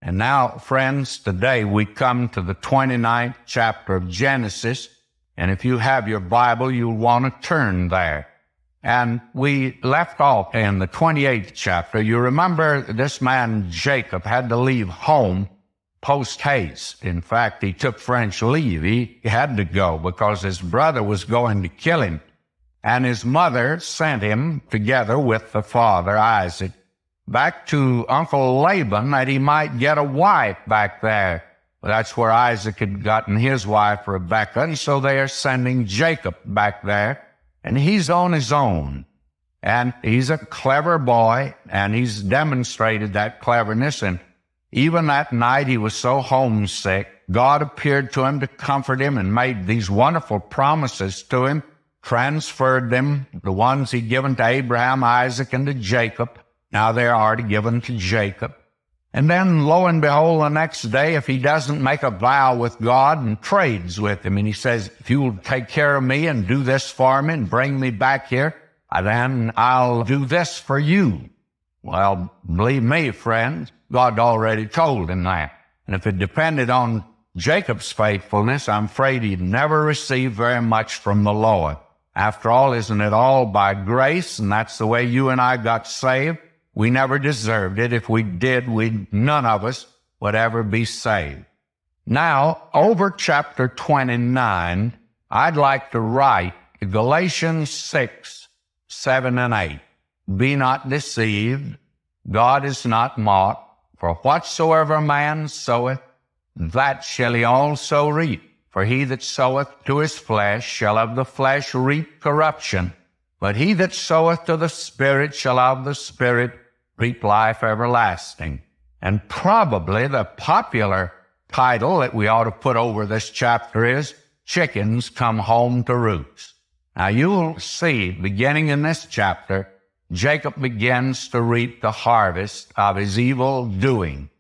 And now, friends, today we come to the 29th chapter of Genesis. And if you have your Bible, you'll want to turn there. And we left off in the 28th chapter. You remember this man Jacob had to leave home post-haste. In fact, he took French leave. He had to go because his brother was going to kill him. And his mother sent him, together with the father, Isaac, back to Uncle Laban that he might get a wife back there. That's where Isaac had gotten his wife, Rebekah, and so they are sending Jacob back there. And he's on his own. And he's a clever boy, and he's demonstrated that cleverness. And even that night he was so homesick, God appeared to him to comfort him and made these wonderful promises to him, transferred them, the ones he'd given to Abraham, Isaac, and to Jacob. Now they are given to Jacob. And then, lo and behold, the next day, if he doesn't make a vow with God and trades with him, and he says, if you'll take care of me and do this for me and bring me back here, then I'll do this for you. Well, believe me, friends, God already told him that. And if it depended on Jacob's faithfulness, I'm afraid he'd never receive very much from the Lord. After all, isn't it all by grace? And that's the way you and I got saved. We never deserved it. If we did, none of us would ever be saved. Now, over chapter 29, I'd like to write Galatians 6, 7, and 8. Be not deceived. God is not mocked. For whatsoever a man soweth, that shall he also reap. For he that soweth to his flesh shall of the flesh reap corruption. But he that soweth to the Spirit shall of the Spirit reap life everlasting. And probably the popular title that we ought to put over this chapter is Chickens Come Home to Roost. Now you'll see, beginning in this chapter, Jacob begins to reap the harvest of his evil doing.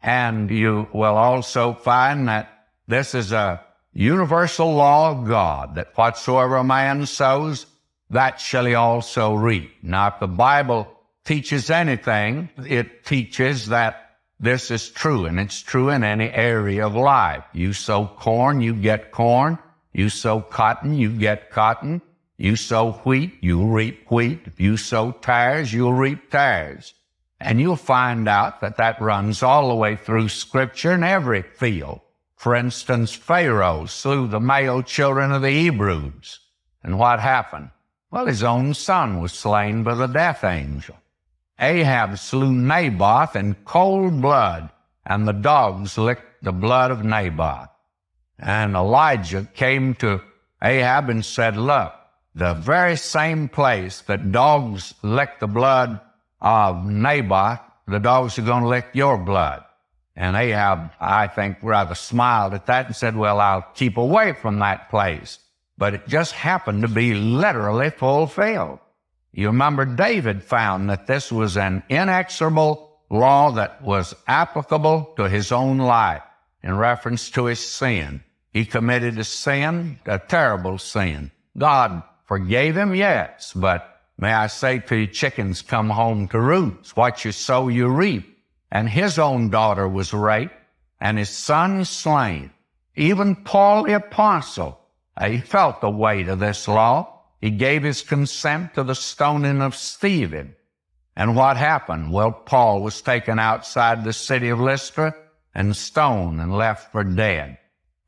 And you will also find that this is a universal law of God, that whatsoever a man sows, that shall he also reap. Now, if the Bible teaches anything, it teaches that this is true, and it's true in any area of life. You sow corn, you get corn. You sow cotton, you get cotton. You sow wheat, you reap wheat. If you sow tares, you'll reap tares. And you'll find out that that runs all the way through Scripture in every field. For instance, Pharaoh slew the male children of the Hebrews. And what happened? Well, his own son was slain by the death angel. Ahab slew Naboth in cold blood, and the dogs licked the blood of Naboth. And Elijah came to Ahab and said, look, the very same place that dogs lick the blood of Naboth, the dogs are going to lick your blood. And Ahab, I think, rather smiled at that and said, well, I'll keep away from that place. But it just happened to be literally fulfilled. You remember David found that this was an inexorable law that was applicable to his own life in reference to his sin. He committed a sin, a terrible sin. God forgave him, yes, but may I say to you, chickens come home to roost. What you sow, you reap. And his own daughter was raped, and his son slain. Even Paul the apostle, he felt the weight of this law. He gave his consent to the stoning of Stephen. And what happened? Well, Paul was taken outside the city of Lystra and stoned and left for dead.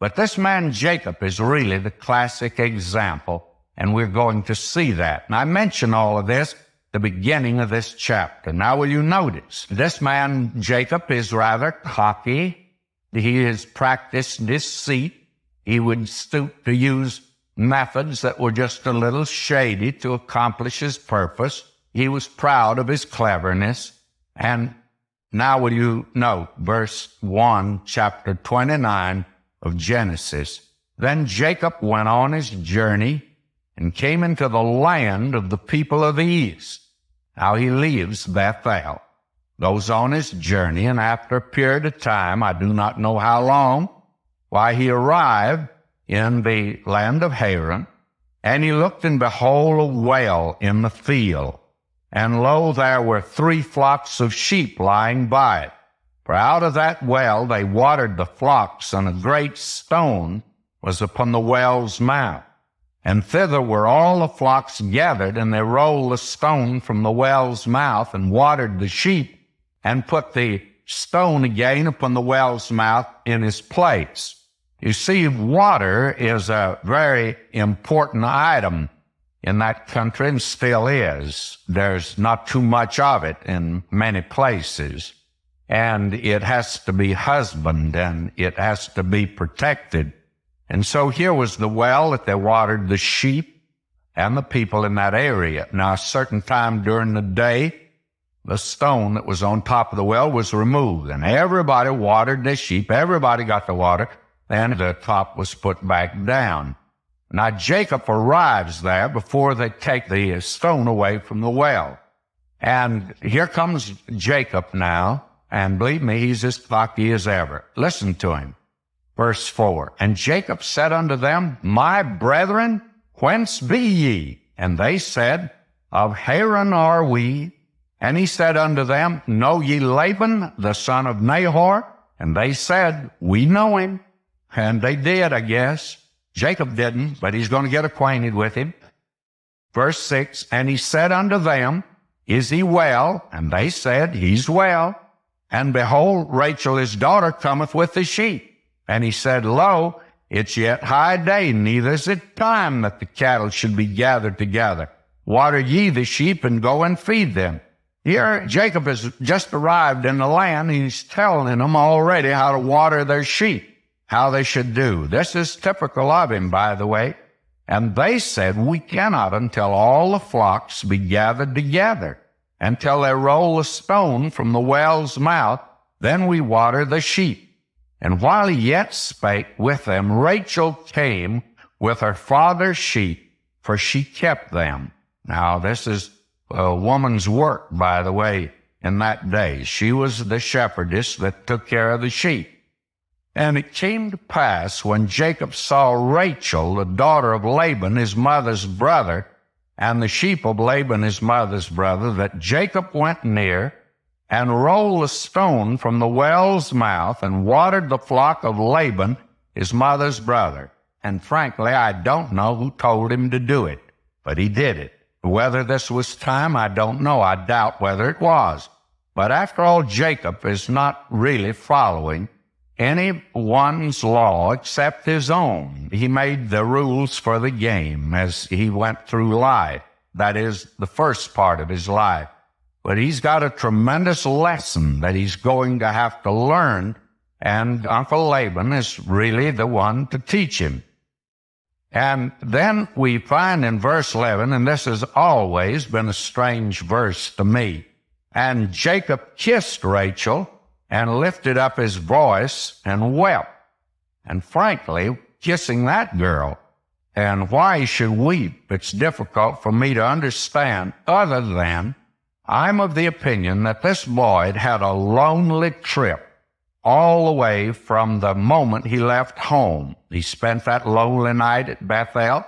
But this man Jacob is really the classic example, and we're going to see that. And I mention all of this at the beginning of this chapter. Now, will you notice, this man Jacob is rather cocky. He has practiced deceit. He would stoop to use methods that were just a little shady to accomplish his purpose. He was proud of his cleverness. And now will you note verse 1, chapter 29 of Genesis. Then Jacob went on his journey and came into the land of the people of the east. Now he leaves Bethel, goes on his journey, and after a period of time, I do not know how long, why he arrived in the land of Haran, and he looked, and behold, a well in the field. And lo, there were 3 flocks of sheep lying by it. For out of that well they watered the flocks, and a great stone was upon the well's mouth. And thither were all the flocks gathered, and they rolled the stone from the well's mouth, and watered the sheep, and put the stone again upon the well's mouth in his place. You see, water is a very important item in that country, and still is. There's not too much of it in many places, and it has to be husbanded, and it has to be protected. And so here was the well that they watered the sheep and the people in that area. Now, a certain time during the day, the stone that was on top of the well was removed, and everybody watered their sheep. Everybody got the water. Then the top was put back down. Now, Jacob arrives there before they take the stone away from the well. And here comes Jacob now, and believe me, he's as cocky as ever. Listen to him. Verse 4, And Jacob said unto them, My brethren, whence be ye? And they said, Of Haran are we. And he said unto them, Know ye Laban, the son of Nahor? And they said, We know him. And they did, I guess. Jacob didn't, but he's going to get acquainted with him. Verse 6, And he said unto them, Is he well? And they said, He's well. And behold, Rachel his daughter cometh with the sheep. And he said, Lo, it's yet high day, neither is it time that the cattle should be gathered together. Water ye the sheep, and go and feed them. Here, Jacob has just arrived in the land. He's telling them already how to water their sheep, how they should do. This is typical of him, by the way. And they said, We cannot until all the flocks be gathered together, until they roll a stone from the well's mouth, then we water the sheep. And while he yet spake with them, Rachel came with her father's sheep, for she kept them. Now, this is a woman's work, by the way, in that day. She was the shepherdess that took care of the sheep. And it came to pass, when Jacob saw Rachel, the daughter of Laban, his mother's brother, and the sheep of Laban, his mother's brother, that Jacob went near, and rolled a stone from the well's mouth, and watered the flock of Laban, his mother's brother. And frankly, I don't know who told him to do it, but he did it. Whether this was time, I don't know. I doubt whether it was. But after all, Jacob is not really following anyone's law except his own. He made the rules for the game as he went through life. That is the first part of his life. But he's got a tremendous lesson that he's going to have to learn, and Uncle Laban is really the one to teach him. And then we find in verse 11, and this has always been a strange verse to me, And Jacob kissed Rachel, and lifted up his voice, and wept. And frankly, kissing that girl, and why he should weep, it's difficult for me to understand, other than I'm of the opinion that this boy had a lonely trip all the way from the moment he left home. He spent that lonely night at Bethel,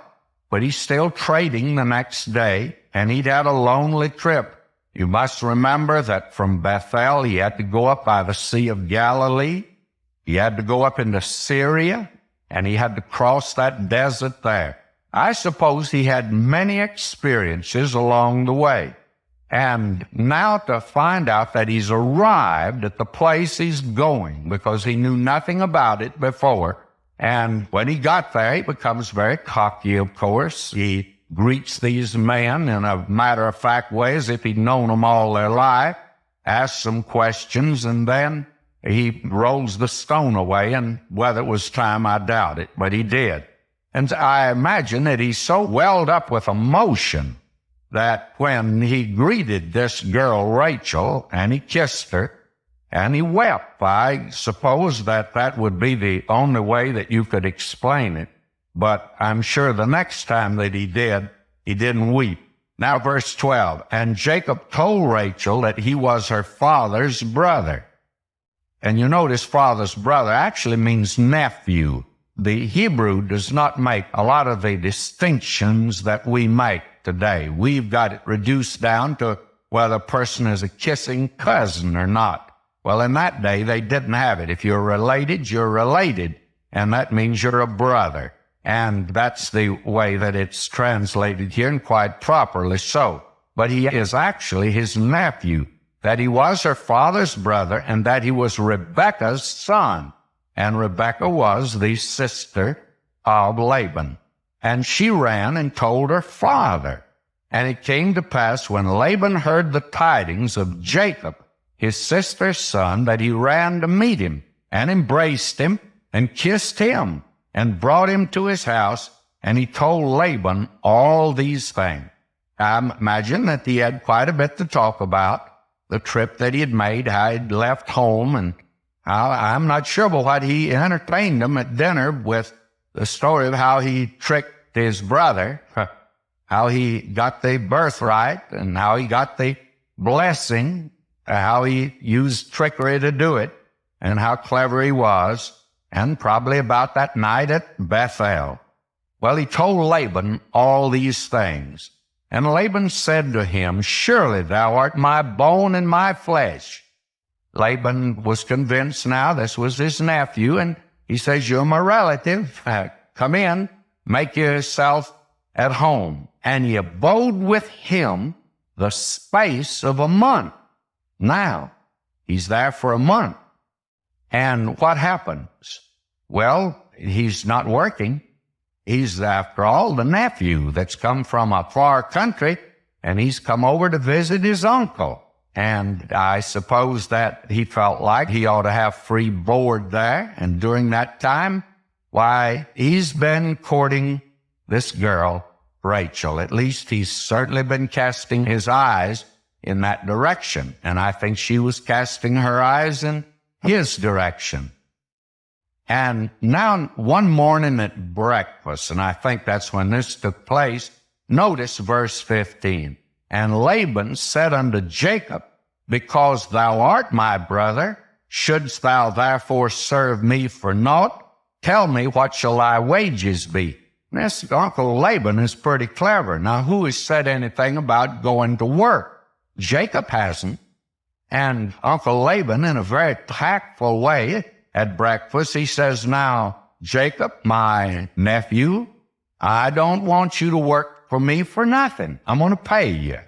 but he's still trading the next day, and he'd had a lonely trip. You must remember that from Bethel, he had to go up by the Sea of Galilee. He had to go up into Syria, and he had to cross that desert there. I suppose he had many experiences along the way. And now to find out that he's arrived at the place he's going, because he knew nothing about it before. And when he got there, he becomes very cocky, of course. He greets these men in a matter-of-fact way as if he'd known them all their life, asks some questions, and then he rolls the stone away, and whether it was time, I doubt it, but he did. And I imagine that he's so welled up with emotion that when he greeted this girl, Rachel, and he kissed her, and he wept, I suppose that that would be the only way that you could explain it. But I'm sure the next time that he did, he didn't weep. Now, verse 12, And Jacob told Rachel that he was her father's brother. And you notice father's brother actually means nephew. The Hebrew does not make a lot of the distinctions that we make today. We've got it reduced down to whether a person is a kissing cousin or not. Well, in that day, they didn't have it. If you're related, you're related, and that means you're a brother. And that's the way that it's translated here, and quite properly so. But he is actually his nephew, that he was her father's brother, and that he was Rebekah's son. And Rebekah was the sister of Laban. And she ran and told her father. And it came to pass, when Laban heard the tidings of Jacob, his sister's son, that he ran to meet him, and embraced him, and kissed him, and brought him to his house, and he told Laban all these things. I imagine that he had quite a bit to talk about, the trip that he had made, how he'd left home, and I'm not sure, but what he entertained them at dinner with the story of how he tricked his brother, how he got the birthright, and how he got the blessing, how he used trickery to do it, and how clever he was, and probably about that night at Bethel. Well, he told Laban all these things. And Laban said to him, "Surely thou art my bone and my flesh." Laban was convinced now this was his nephew, and he says, "You're my relative. Come in, make yourself at home." And he abode with him the space of a month. Now, he's there for a month. And what happens? Well, he's not working. He's, after all, the nephew that's come from a far country, and he's come over to visit his uncle. And I suppose that he felt like he ought to have free board there. And during that time, why, he's been courting this girl, Rachel. At least he's certainly been casting his eyes in that direction. And I think she was casting her eyes in his direction. And now one morning at breakfast, and I think that's when this took place, notice verse 15. And Laban said unto Jacob, "Because thou art my brother, shouldst thou therefore serve me for naught? Tell me, what shall thy wages be?" This Uncle Laban is pretty clever. Now, who has said anything about going to work? Jacob hasn't. And Uncle Laban, in a very tactful way, at breakfast, he says, "Now, Jacob, my nephew, I don't want you to work for me for nothing. I'm going to pay you."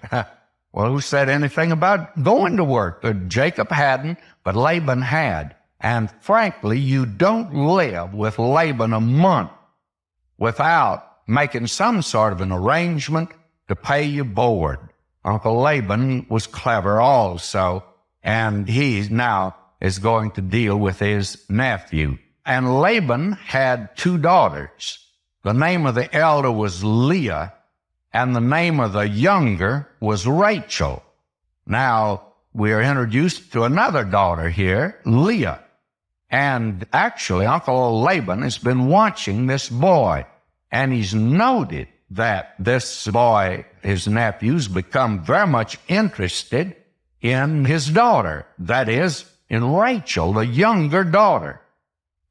Well, who said anything about going to work? Jacob hadn't, but Laban had. And frankly, you don't live with Laban a month without making some sort of an arrangement to pay you board. Uncle Laban was clever also, and he now is going to deal with his nephew. And Laban had 2 daughters. The name of the elder was Leah, and the name of the younger was Rachel. Now, we are introduced to another daughter here, Leah. And actually, Uncle Laban has been watching this boy, and he's noted that this boy, his nephew's become very much interested in his daughter, that is, in Rachel, the younger daughter.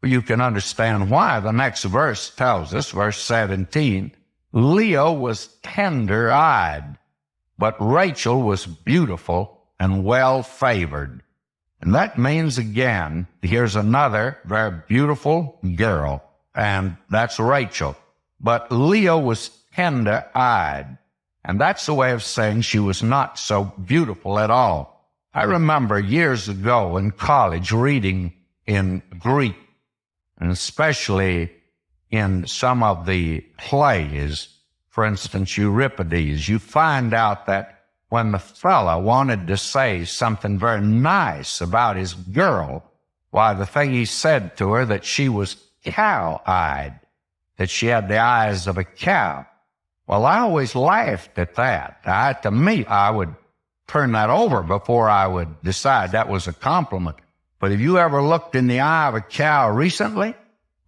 You can understand why. The next verse tells us, verse 17, Leah was tender-eyed, but Rachel was beautiful and well-favored. And that means, again, here's another very beautiful girl, and that's Rachel. But Leah was tender-eyed, and that's the way of saying she was not so beautiful at all. I remember years ago in college reading in Greek, and especially in some of the plays, for instance, Euripides, you find out that when the fella wanted to say something very nice about his girl, why, the thing he said to her, that she was cow-eyed, that she had the eyes of a cow. Well, I always laughed at that. To me, I would turn that over before I would decide that was a compliment. But have you ever looked in the eye of a cow recently?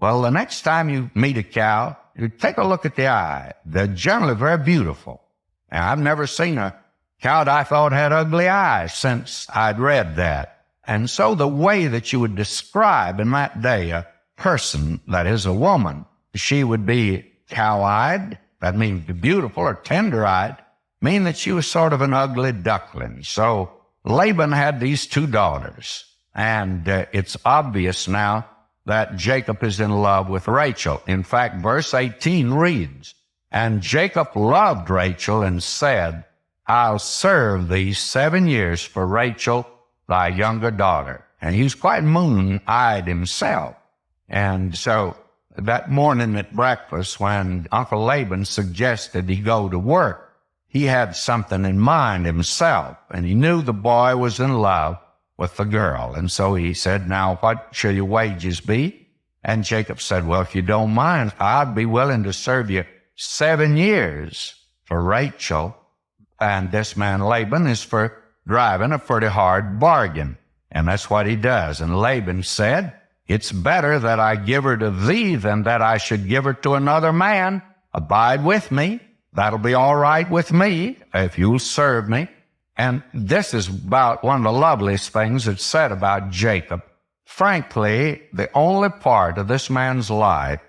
Well, the next time you meet a cow, you take a look at the eye. They're generally very beautiful. And I've never seen a cow that I thought had ugly eyes since I'd read that. And so the way that you would describe in that day a person, that is a woman, she would be cow-eyed, that means beautiful, or tender-eyed, mean that she was sort of an ugly duckling. So Laban had these 2 daughters. And it's obvious now that Jacob is in love with Rachel. In fact, verse 18 reads, "And Jacob loved Rachel and said, I'll serve thee 7 years for Rachel, thy younger daughter." And he was quite moon-eyed himself. And so that morning at breakfast, when Uncle Laban suggested he go to work, he had something in mind himself, and he knew the boy was in love with the girl. And so he said, "Now, what shall your wages be?" And Jacob said, "Well, if you don't mind, I'd be willing to serve you 7 years for Rachel." And this man Laban is for driving a pretty hard bargain. And that's what he does. And Laban said, "It's better that I give her to thee than that I should give her to another man. Abide with me. That'll be all right with me if you'll serve me." And this is about one of the loveliest things that's said about Jacob. Frankly, the only part of this man's life,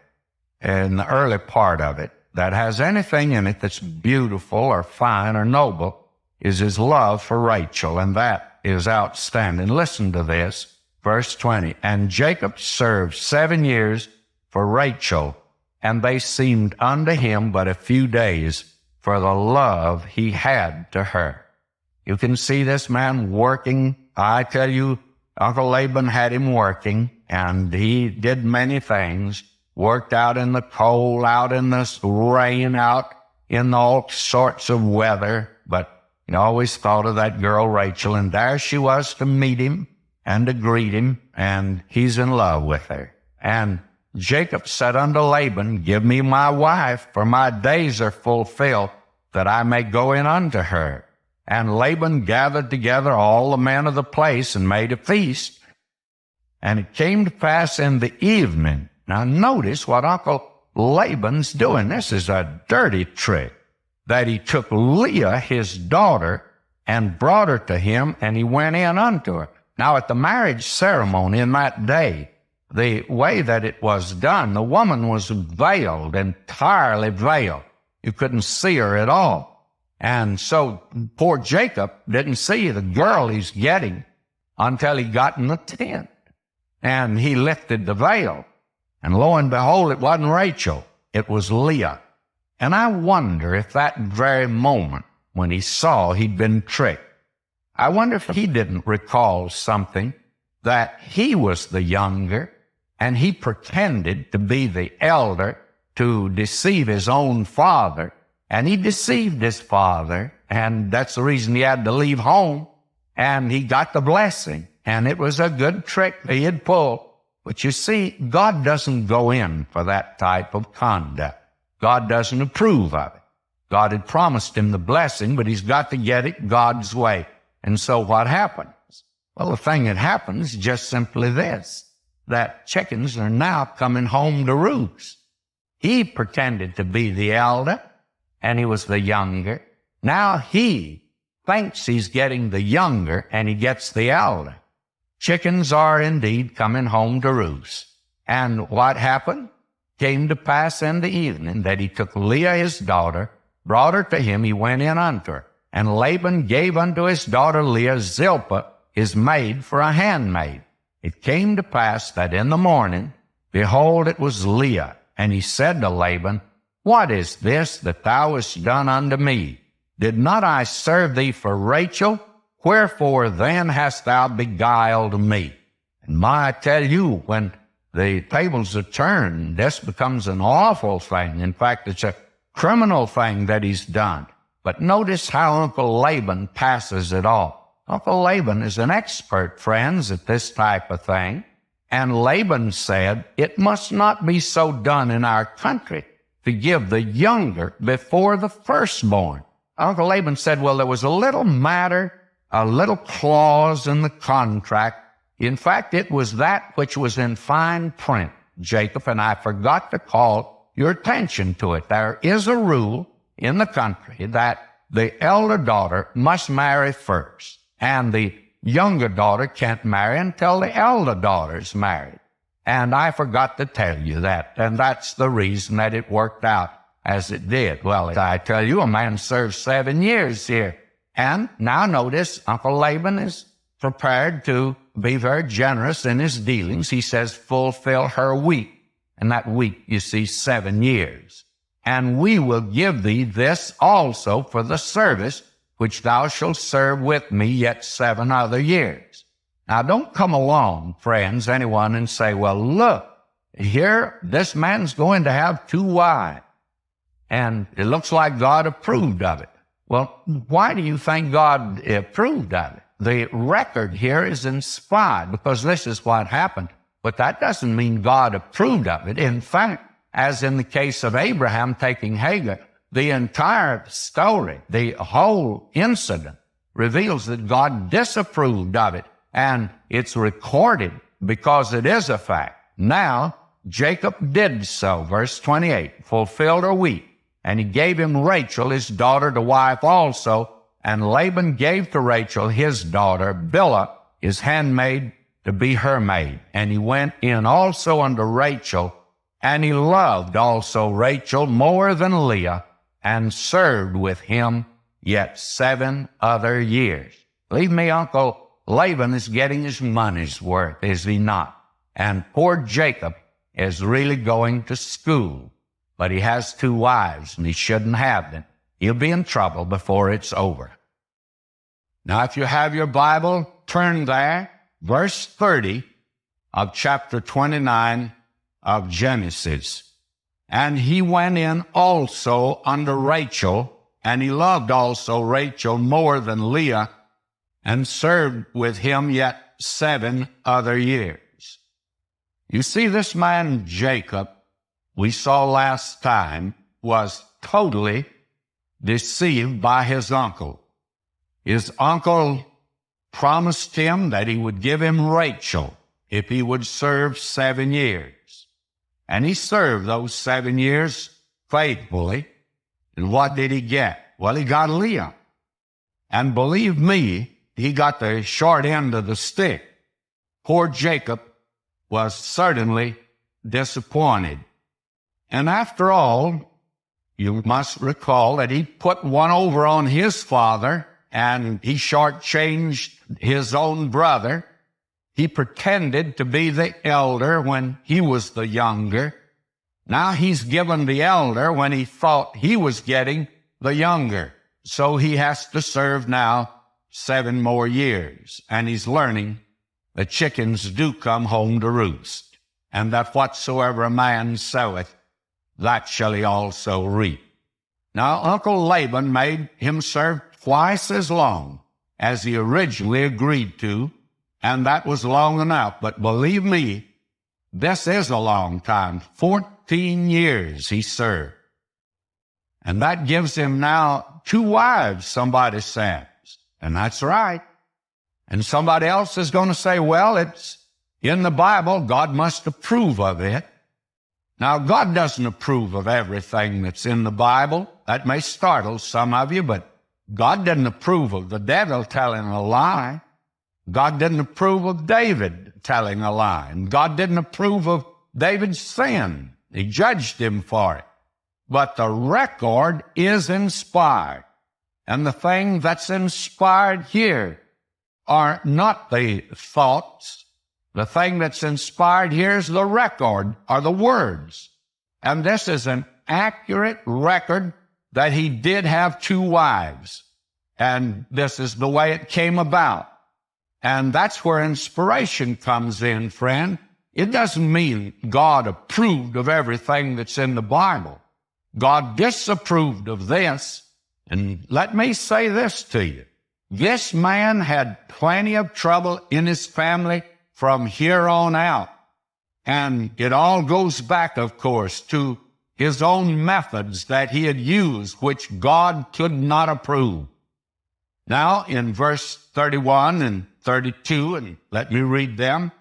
in the early part of it, that has anything in it that's beautiful or fine or noble is his love for Rachel, and that is outstanding. Listen to this, verse 20. "And Jacob served 7 years for Rachel, and they seemed unto him but a few days for the love he had to her." You can see this man working. I tell you, Uncle Laban had him working, and he did many things. Worked out in the cold, out in the rain, out in all sorts of weather. But he always thought of that girl Rachel, and there she was to meet him and to greet him, and he's in love with her. And Jacob said unto Laban, "Give me my wife, for my days are fulfilled, that I may go in unto her." And Laban gathered together all the men of the place and made a feast. And it came to pass in the evening. Now notice what Uncle Laban's doing. This is a dirty trick. That he took Leah, his daughter, and brought her to him, and he went in unto her. Now at the marriage ceremony in that day, the way that it was done, the woman was veiled, entirely veiled. You couldn't see her at all. And so poor Jacob didn't see the girl he's getting until he got in the tent. And he lifted the veil. And lo and behold, it wasn't Rachel. It was Leah. And I wonder if that very moment when he saw he'd been tricked, I wonder if he didn't recall something, that he was the younger and he pretended to be the elder to deceive his own father. And he deceived his father, and that's the reason he had to leave home. And he got the blessing, and it was a good trick he had pulled. But you see, God doesn't go in for that type of conduct. God doesn't approve of it. God had promised him the blessing, but he's got to get it God's way. And so what happens? Well, the thing that happens is just simply this, that chickens are now coming home to roost. He pretended to be the elder, and he was the younger. Now he thinks he's getting the younger, and he gets the elder. Chickens are indeed coming home to roost. And what happened? Came to pass in the evening that he took Leah his daughter, brought her to him, he went in unto her. And Laban gave unto his daughter Leah Zilpah, his maid, for a handmaid. It came to pass that in the morning, behold, it was Leah. And he said to Laban, "What is this that thou hast done unto me? Did not I serve thee for Rachel? Wherefore then hast thou beguiled me?" And I tell you, when the tables are turned, this becomes an awful thing. In fact, it's a criminal thing that he's done. But notice how Uncle Laban passes it off. Uncle Laban is an expert, friends, at this type of thing. And Laban said, "It must not be so done in our country, to give the younger before the firstborn." Uncle Laban said, well, there was a little matter, a little clause in the contract. In fact, it was that which was in fine print, Jacob, and I forgot to call your attention to it. There is a rule in the country that the elder daughter must marry first, and the younger daughter can't marry until the elder daughter's married. And I forgot to tell you that, and that's the reason that it worked out as it did. Well, I tell you, a man served 7 years here. And now notice, Uncle Laban is prepared to be very generous in his dealings. He says, fulfill her week. And that week, you see, 7 years. And we will give thee this also for the service which thou shalt serve with me yet 7 other years. Now, don't come along, friends, anyone, and say, well, look, here, this man's going to have 2 wives. And it looks like God approved of it. Well, why do you think God approved of it? The record here is inspired because this is what happened. But that doesn't mean God approved of it. In fact, as in the case of Abraham taking Hagar, the entire story, the whole incident, reveals that God disapproved of it. And it's recorded because it is a fact. Now, Jacob did so, verse 28, fulfilled her week. And he gave him Rachel, his daughter, to wife also. And Laban gave to Rachel his daughter, Bilhah, his handmaid, to be her maid. And he went in also unto Rachel, and he loved also Rachel more than Leah, and served with him yet 7 other years. Believe me, Uncle Laban is getting his money's worth, is he not? And poor Jacob is really going to school. But he has 2 wives, and he shouldn't have them. He'll be in trouble before it's over. Now, if you have your Bible, turn there. Verse 30 of chapter 29 of Genesis. And he went in also unto Rachel, and he loved also Rachel more than Leah, and served with him yet 7 other years. You see, this man Jacob, we saw last time, was totally deceived by his uncle. His uncle promised him that he would give him Rachel if he would serve 7 years. And he served those 7 years faithfully. And what did he get? Well, he got Leah. And believe me, he got the short end of the stick. Poor Jacob was certainly disappointed. And after all, you must recall that he put one over on his father, and he shortchanged his own brother. He pretended to be the elder when he was the younger. Now he's given the elder when he thought he was getting the younger. So he has to serve now 7 more years. And he's learning the chickens do come home to roost, and that whatsoever a man soweth, that shall he also reap. Now, Uncle Laban made him serve twice as long as he originally agreed to, and that was long enough. But believe me, this is a long time. 14 years he served. And that gives him now 2 wives, somebody says. And that's right. And somebody else is going to say, well, it's in the Bible. God must approve of it. Now, God doesn't approve of everything that's in the Bible. That may startle some of you, but God didn't approve of the devil telling a lie. God didn't approve of David telling a lie. And God didn't approve of David's sin. He judged him for it. But the record is inspired. And the thing that's inspired here are not the thoughts. The thing that's inspired here is the record, or the words. And this is an accurate record that he did have 2 wives. And this is the way it came about. And that's where inspiration comes in, friend. It doesn't mean God approved of everything that's in the Bible. God disapproved of this. And let me say this to you. This man had plenty of trouble in his family from here on out. And it all goes back, of course, to his own methods that he had used, which God could not approve. Now, in verse 31 and 32, and let me read them.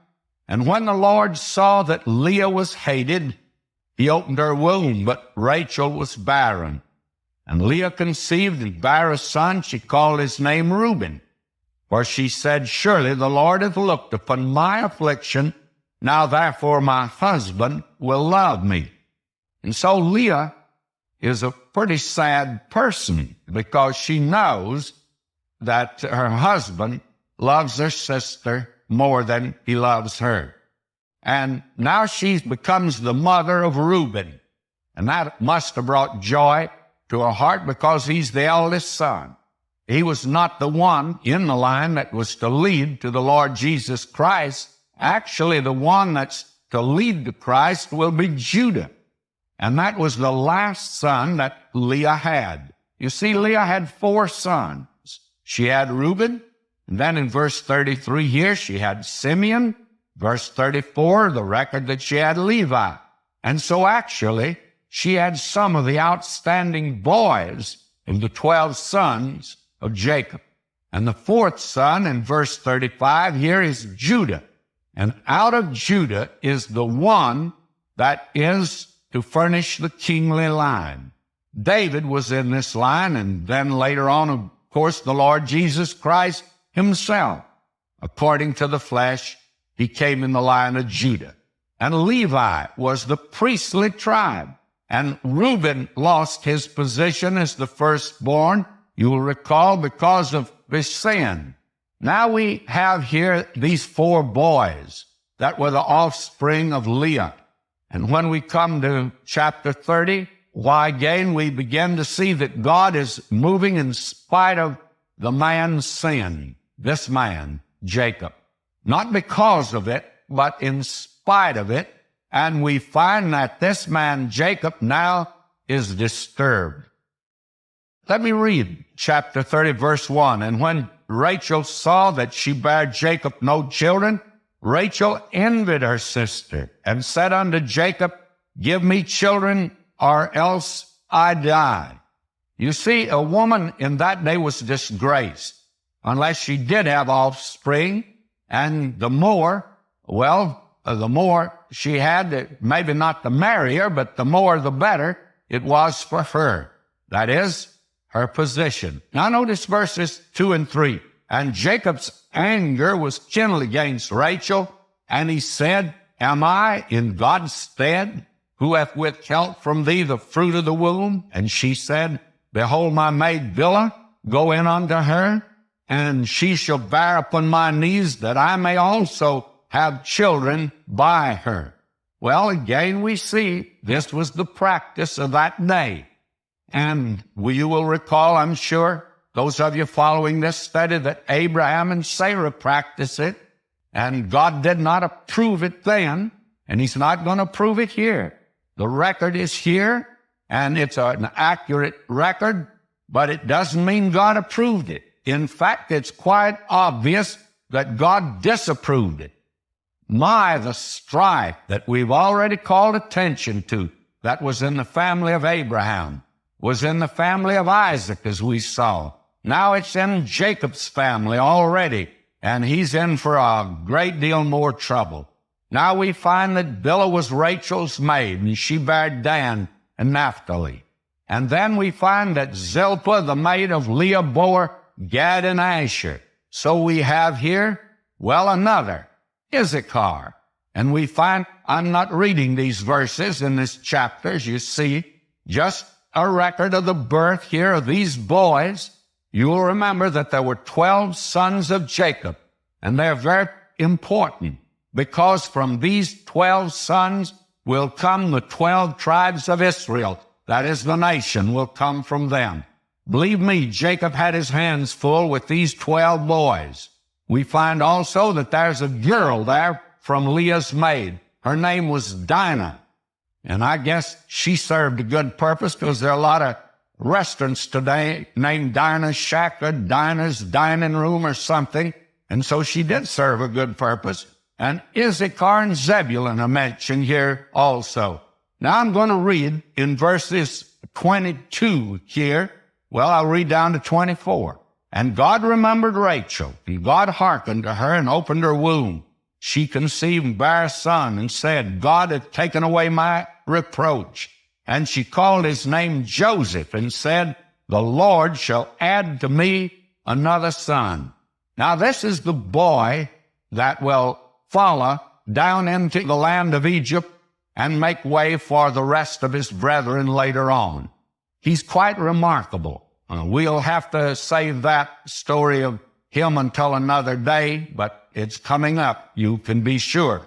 And when the Lord saw that Leah was hated, he opened her womb, but Rachel was barren. And Leah conceived and bare a son. She called his name Reuben. For she said, surely the Lord hath looked upon my affliction. Now therefore my husband will love me. And so Leah is a pretty sad person because she knows that her husband loves her sister more than he loves her. And now she becomes the mother of Reuben. And that must have brought joy to her heart because he's the eldest son. He was not the one in the line that was to lead to the Lord Jesus Christ. Actually, the one that's to lead to Christ will be Judah. And that was the last son that Leah had. You see, Leah had 4 sons. She had Reuben, and then in verse 33 here, she had Simeon. Verse 34, the record that she had Levi. And so actually, she had some of the outstanding boys of the 12 sons of Jacob. And the 4th son in verse 35 here is Judah. And out of Judah is the one that is to furnish the kingly line. David was in this line, and then later on, of course, the Lord Jesus Christ himself. According to the flesh, he came in the line of Judah. And Levi was the priestly tribe. And Reuben lost his position as the firstborn, you will recall, because of his sin. Now we have here these 4 boys that were the offspring of Leah. And when we come to chapter 30, why again we begin to see that God is moving in spite of the man's sin. This man, Jacob. Not because of it, but in spite of it. And we find that this man, Jacob, now is disturbed. Let me read chapter 30, verse 1. And when Rachel saw that she bare Jacob no children, Rachel envied her sister and said unto Jacob, Give me children, or else I die. You see, a woman in that day was disgraced unless she did have offspring. And the more she had, maybe not to marry her, but the more the better it was for her. That is, her position. Now notice verses 2 and 3. And Jacob's anger was kindled against Rachel, and he said, Am I in God's stead, who hath withheld from thee the fruit of the womb? And she said, Behold, my maid Bilhah, go in unto her, and she shall bear upon my knees, that I may also have children by her. Well, again we see this was the practice of that day. And you will recall, I'm sure, those of you following this study, that Abraham and Sarah practiced it, and God did not approve it then, and he's not going to approve it here. The record is here, and it's an accurate record, but it doesn't mean God approved it. In fact, it's quite obvious that God disapproved it. The strife that we've already called attention to, that was in the family of Abraham, was in the family of Isaac, as we saw. Now it's in Jacob's family already, and he's in for a great deal more trouble. Now we find that Bilhah was Rachel's maid, and she bare Dan and Naphtali. And then we find that Zilpah, the maid of Leah, bore Gad and Asher. So we have here, another, Issachar. And we find, I'm not reading these verses in this chapter, as you see, just a record of the birth here of these boys. You will remember that there were 12 sons of Jacob, and they're very important because from these 12 sons will come the 12 tribes of Israel. That is, the nation will come from them. Believe me, Jacob had his hands full with these 12 boys. We find also that there's a girl there from Leah's maid. Her name was Dinah. And I guess she served a good purpose, because there are a lot of restaurants today named Dinah's Shack or Dinah's Dining Room or something. And so she did serve a good purpose. And Issachar and Zebulun are mentioned here also. Now I'm going to read in verses 22 here. I'll read down to 24. And God remembered Rachel, and God hearkened to her and opened her womb. She conceived and bare a son, and said, God hath taken away my reproach. And she called his name Joseph, and said, The Lord shall add to me another son. Now this is the boy that will follow down into the land of Egypt and make way for the rest of his brethren later on. He's quite remarkable. We'll have to save that story of him until another day, but it's coming up, you can be sure.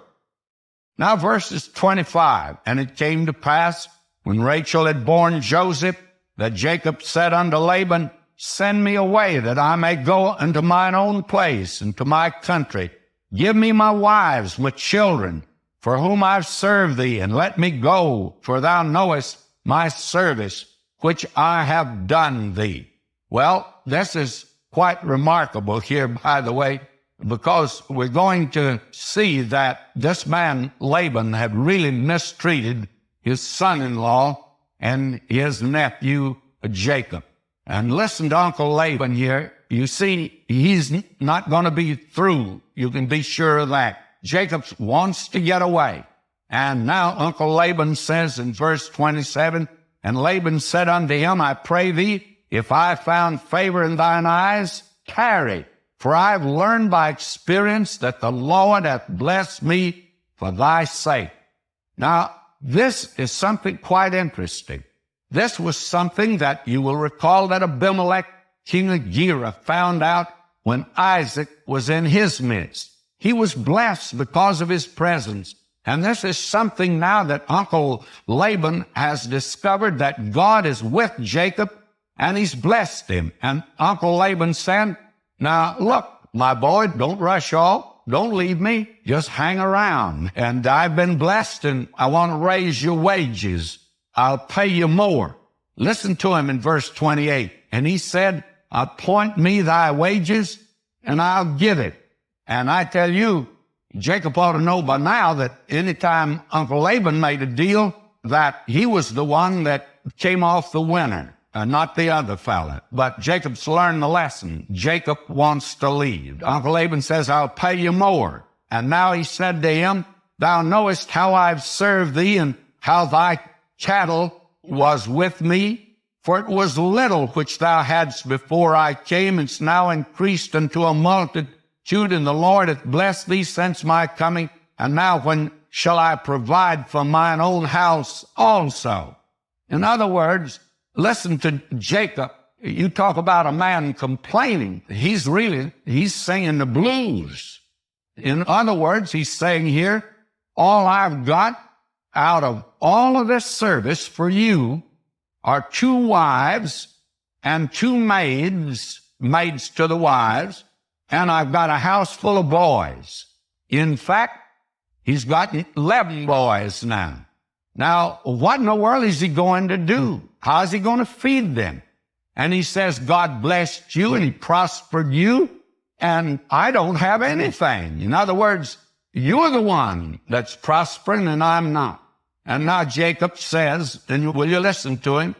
Now verses 25, and it came to pass, when Rachel had borne Joseph, that Jacob said unto Laban, Send me away, that I may go unto mine own place, and to my country. Give me my wives with children, for whom I've served thee, and let me go, for thou knowest my service, which I have done thee. Well, this is quite remarkable here, by the way, because we're going to see that this man, Laban, had really mistreated his son-in-law and his nephew, Jacob. And listen to Uncle Laban here. You see, he's not going to be through. You can be sure of that. Jacob wants to get away. And now Uncle Laban says in verse 27, And Laban said unto him, I pray thee, if I found favor in thine eyes, tarry. For I have learned by experience that the Lord hath blessed me for thy sake. Now, this is something quite interesting. This was something that you will recall that Abimelech, king of Gerar, found out when Isaac was in his midst. He was blessed because of his presence. And this is something now that Uncle Laban has discovered, that God is with Jacob and he's blessed him. And Uncle Laban said, Now look, my boy, don't rush off. Don't leave me. Just hang around. And I've been blessed and I want to raise your wages. I'll pay you more. Listen to him in verse 28. And he said, Appoint me thy wages and I'll give it. And I tell you, Jacob ought to know by now that anytime Uncle Laban made a deal, that he was the one that came off the winner, not the other fella. But Jacob's learned the lesson. Jacob wants to leave. Uncle Laban says, I'll pay you more. And now he said to him, Thou knowest how I've served thee, and how thy cattle was with me. For it was little which thou hadst before I came, and it's now increased unto a multitude, and the Lord hath blessed thee since my coming. And now when shall I provide for mine own house also? In other words, listen to Jacob. You talk about a man complaining. He's singing the blues. In other words, he's saying here, all I've got out of all of this service for you are 2 wives and 2 maids to the wives, and I've got a house full of boys. In fact, he's got 11 boys now. Now, what in the world is he going to do? How is he going to feed them? And he says, God blessed you and he prospered you, and I don't have anything. In other words, you're the one that's prospering and I'm not. And now Jacob says, and will you listen to him?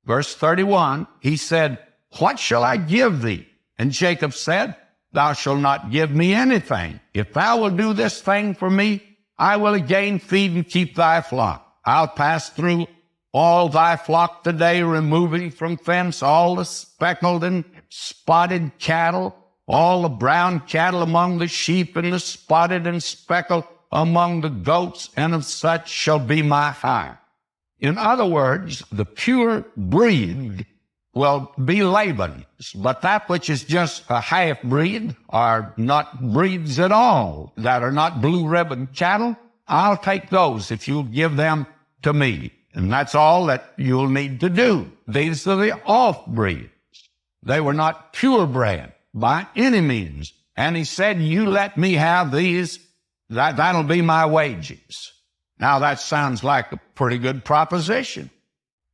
Verse 31, he said, What shall I give thee? And Jacob said, Thou shalt not give me anything. If thou wilt do this thing for me, I will again feed and keep thy flock. I'll pass through all thy flock today, removing from fence all the speckled and spotted cattle, all the brown cattle among the sheep, and the spotted and speckled among the goats, and of such shall be my hire. In other words, the pure breed will be Laban's, but that which is just a half-breed, are not breeds at all, that are not blue-ribbon cattle, I'll take those if you'll give them to me. And that's all that you'll need to do. These are the off-breeds. They were not purebred by any means. And he said, you let me have these, that'll be my wages. Now that sounds like a pretty good proposition.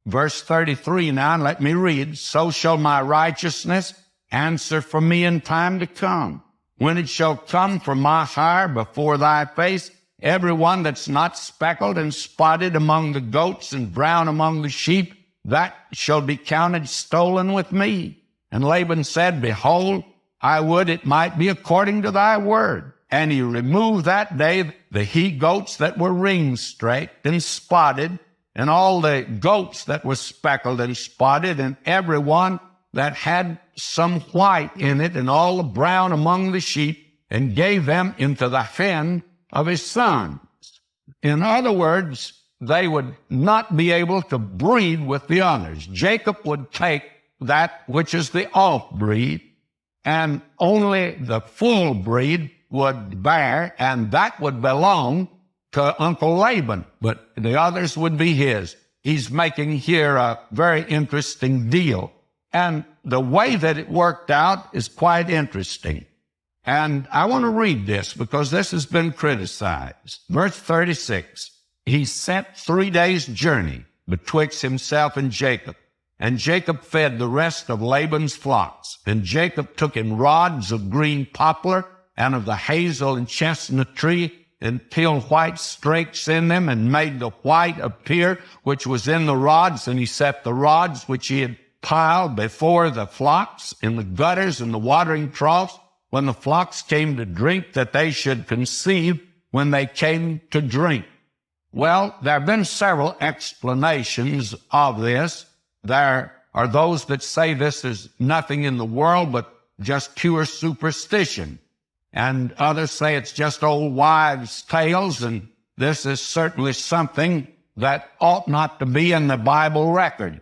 Verse 33 now, let me read. So shall my righteousness answer for me in time to come. When it shall come for my hire before thy face, every one that's not speckled and spotted among the goats and brown among the sheep, that shall be counted stolen with me. And Laban said, Behold, I would it might be according to thy word. And he removed that day the he-goats that were ring-straked and spotted, and all the goats that were speckled and spotted, and every one that had some white in it, and all the brown among the sheep, and gave them into the hand of his sons. In other words, they would not be able to breed with the others. Jacob would take that which is the off-breed and only the full breed would bear, and that would belong to Uncle Laban, but the others would be his. He's making here a very interesting deal. And the way that it worked out is quite interesting. And I want to read this because this has been criticized. Verse 36, he sent 3 days' journey betwixt himself and Jacob. And Jacob fed the rest of Laban's flocks. And Jacob took in rods of green poplar and of the hazel and chestnut tree, and peeled white streaks in them, and made the white appear which was in the rods. And he set the rods which he had piled before the flocks in the gutters and the watering troughs, when the flocks came to drink, that they should conceive when they came to drink. Well, there have been several explanations of this. There are those that say this is nothing in the world but just pure superstition. And others say it's just old wives' tales, and this is certainly something that ought not to be in the Bible record.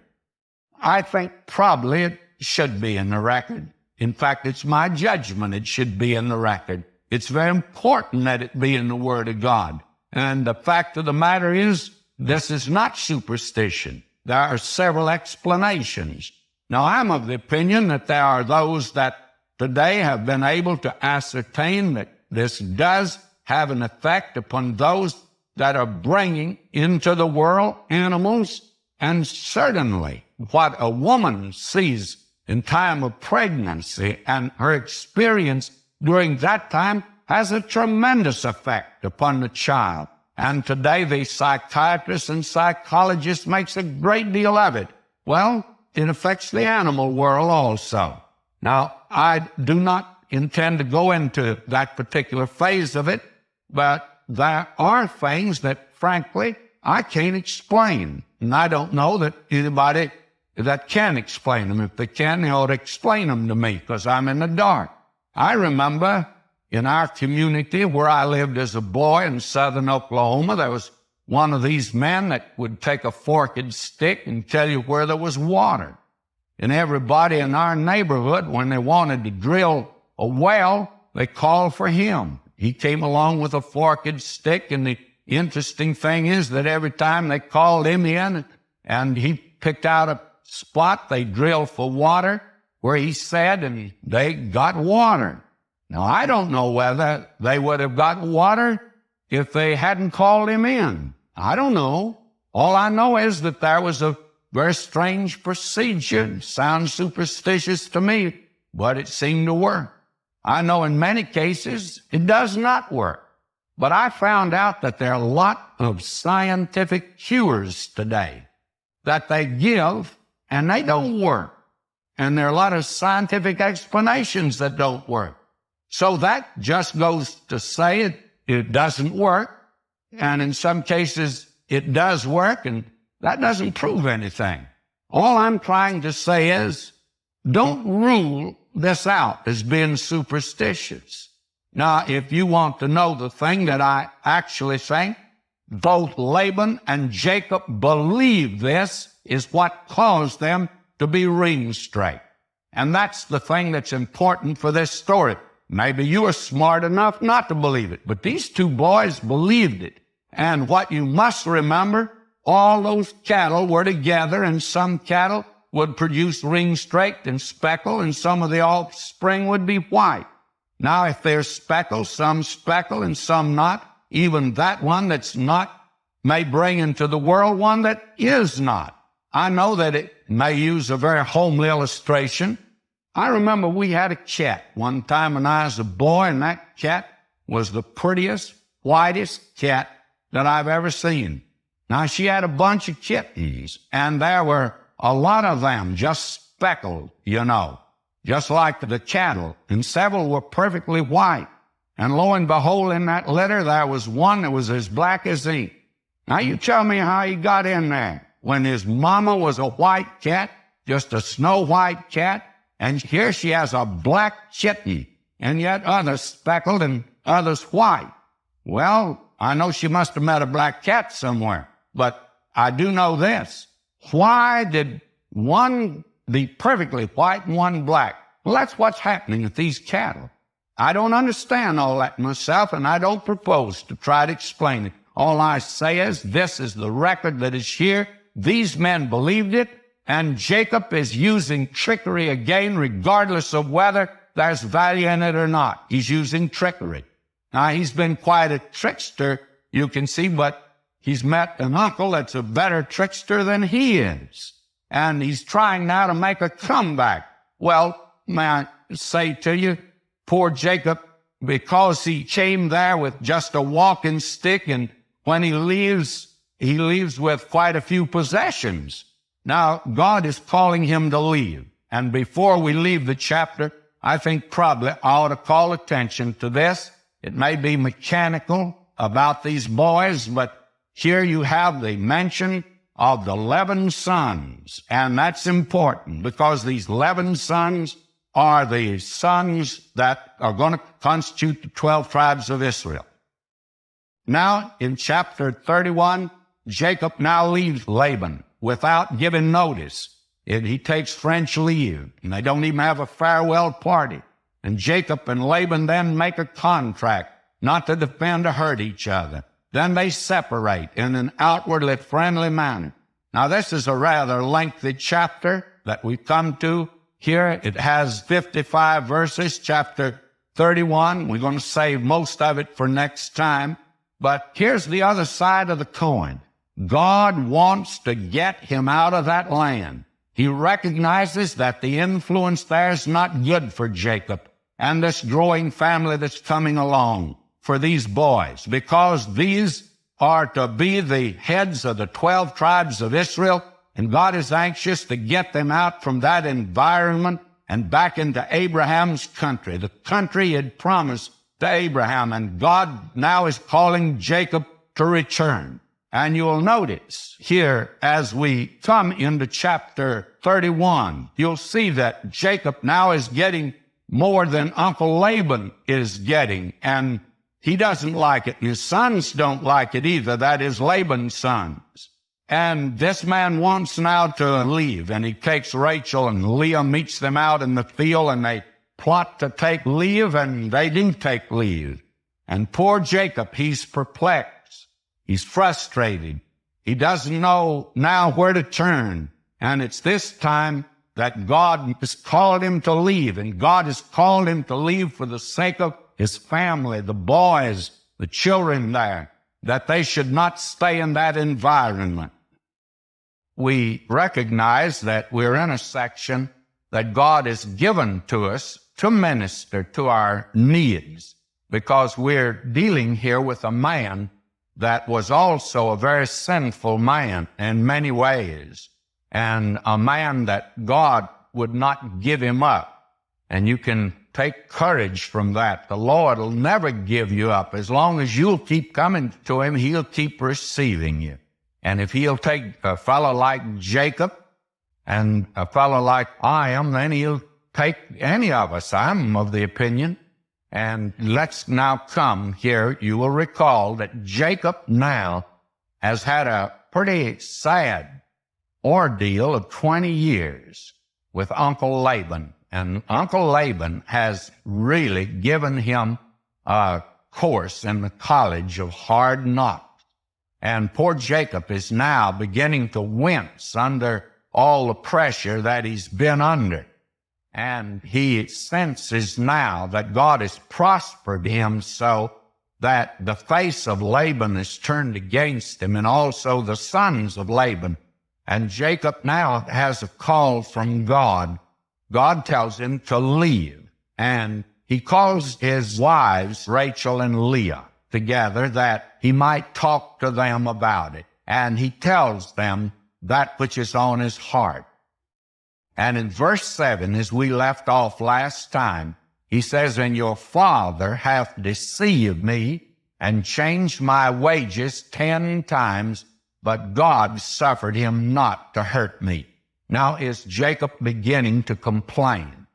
I think probably it should be in the record. In fact, it's my judgment it should be in the record. It's very important that it be in the Word of God. And the fact of the matter is, this is not superstition. There are several explanations. Now, I'm of the opinion that there are those that today have been able to ascertain that this does have an effect upon those that are bringing into the world animals. And certainly what a woman sees in time of pregnancy and her experience during that time has a tremendous effect upon the child. And today the psychiatrists and psychologists makes a great deal of it. Well, it affects the animal world also. Now, I do not intend to go into that particular phase of it, but there are things that, frankly, I can't explain. And I don't know that anybody that can explain them. If they can, they ought to explain them to me, because I'm in the dark. I remember in our community where I lived as a boy in southern Oklahoma, there was one of these men that would take a forked stick and tell you where there was water. And everybody in our neighborhood, when they wanted to drill a well, they called for him. He came along with a forked stick, and the interesting thing is that every time they called him in and he picked out a spot, they drilled for water where he said, and they got water. Now, I don't know whether they would have got water if they hadn't called him in. I don't know. All I know is that there was a very strange procedure. It sounds superstitious to me, but it seemed to work. I know in many cases it does not work. But I found out that there are a lot of scientific cures today that they give, and they don't work. And there are a lot of scientific explanations that don't work. So that just goes to say it doesn't work. And in some cases it does work, and that doesn't prove anything. All I'm trying to say is, don't rule this out as being superstitious. Now, if you want to know the thing that I actually think, both Laban and Jacob believed this is what caused them to be ring straight. And that's the thing that's important for this story. Maybe you are smart enough not to believe it, but these two boys believed it. And what you must remember, all those cattle were together, and some cattle would produce ring straight and speckle, and some of the offspring would be white. Now, if they're speckled, some speckle and some not, even that one that's not may bring into the world one that is not. I know that it may use a very homely illustration. I remember we had a cat one time when I was a boy, and that cat was the prettiest, whitest cat that I've ever seen. Now, she had a bunch of kittens, and there were a lot of them just speckled, you know, just like the cattle, and several were perfectly white. And lo and behold, in that litter, there was one that was as black as ink. Now, you tell me how he got in there when his mama was a white cat, just a snow white cat, and here she has a black kitten, and yet others speckled and others white. Well, I know she must have met a black cat somewhere, but I do know this. Why did one be perfectly white and one black? Well, that's what's happening with these cattle. I don't understand all that myself, and I don't propose to try to explain it. All I say is, this is the record that is here. These men believed it, and Jacob is using trickery again, regardless of whether there's value in it or not. He's using trickery. Now, he's been quite a trickster, you can see, but he's met an uncle that's a better trickster than he is. And he's trying now to make a comeback. Well, may I say to you, poor Jacob, because he came there with just a walking stick, and when he leaves with quite a few possessions. Now, God is calling him to leave. And before we leave the chapter, I think probably I ought to call attention to this. It may be mechanical about these boys, but here you have the mention of the 11 sons. And that's important because these 11 sons are the sons that are going to constitute the 12 tribes of Israel. Now, in chapter 31, Jacob now leaves Laban without giving notice. He takes French leave, and they don't even have a farewell party. And Jacob and Laban then make a contract not to defend or hurt each other. Then they separate in an outwardly friendly manner. Now, this is a rather lengthy chapter that we come to here. It has 55 verses, chapter 31. We're going to save most of it for next time. But here's the other side of the coin. God wants to get him out of that land. He recognizes that the influence there is not good for Jacob and this growing family that's coming along for these boys, because these are to be the heads of the 12 tribes of Israel, and God is anxious to get them out from that environment and back into Abraham's country, the country he had promised to Abraham. And God now is calling Jacob to return. And you'll notice here as we come into chapter 31, you'll see that Jacob now is getting more than Uncle Laban is getting. And he doesn't like it, and his sons don't like it either. That is Laban's sons. And this man wants now to leave, and he takes Rachel, and Leah meets them out in the field, and they plot to take leave, and they do take leave. And poor Jacob, he's perplexed. He's frustrated. He doesn't know now where to turn. And it's this time that God has called him to leave. And God has called him to leave for the sake of his family, the boys, the children there, that they should not stay in that environment. We recognize that we're in a section that God has given to us to minister to our needs, because we're dealing here with a man that was also a very sinful man in many ways, and a man that God would not give him up. And you can take courage from that. The Lord will never give you up. As long as you'll keep coming to him, he'll keep receiving you. And if he'll take a fellow like Jacob and a fellow like I am, then he'll take any of us. I'm of the opinion. And let's now come here. You will recall that Jacob now has had a pretty sad ordeal of 20 years with Uncle Laban. And Uncle Laban has really given him a course in the college of hard knocks. And poor Jacob is now beginning to wince under all the pressure that he's been under. And he senses now that God has prospered him so that the face of Laban is turned against him, and also the sons of Laban. And Jacob now has a call from God. God tells him to leave. And he calls his wives, Rachel and Leah, together that he might talk to them about it. And he tells them that which is on his heart. And in verse 7, as we left off last time, he says, "And your father hath deceived me and changed my wages 10 times, but God suffered him not to hurt me." Now, is Jacob beginning to complain?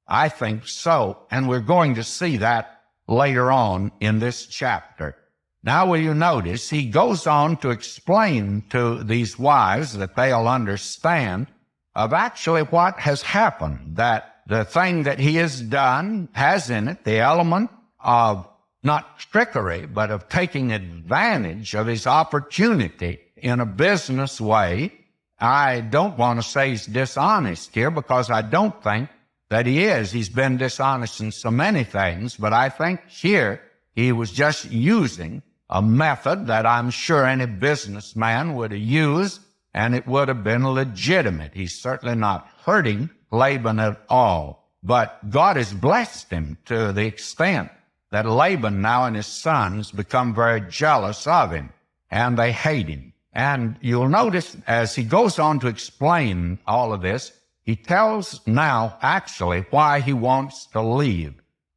I think so, and we're going to see that later on in this chapter. Now, will you notice, he goes on to explain to these wives that they'll understand of actually what has happened, that the thing that he has done has in it the element of not trickery, but of taking advantage of his opportunity in a business way. I don't want to say he's dishonest here, because I don't think that he is. He's been dishonest in so many things, but I think here he was just using a method that I'm sure any businessman would have used, and it would have been legitimate. He's certainly not hurting Laban at all, but God has blessed him to the extent that Laban now and his sons become very jealous of him, and they hate him. And you'll notice as he goes on to explain all of this, he tells now actually why he wants to leave.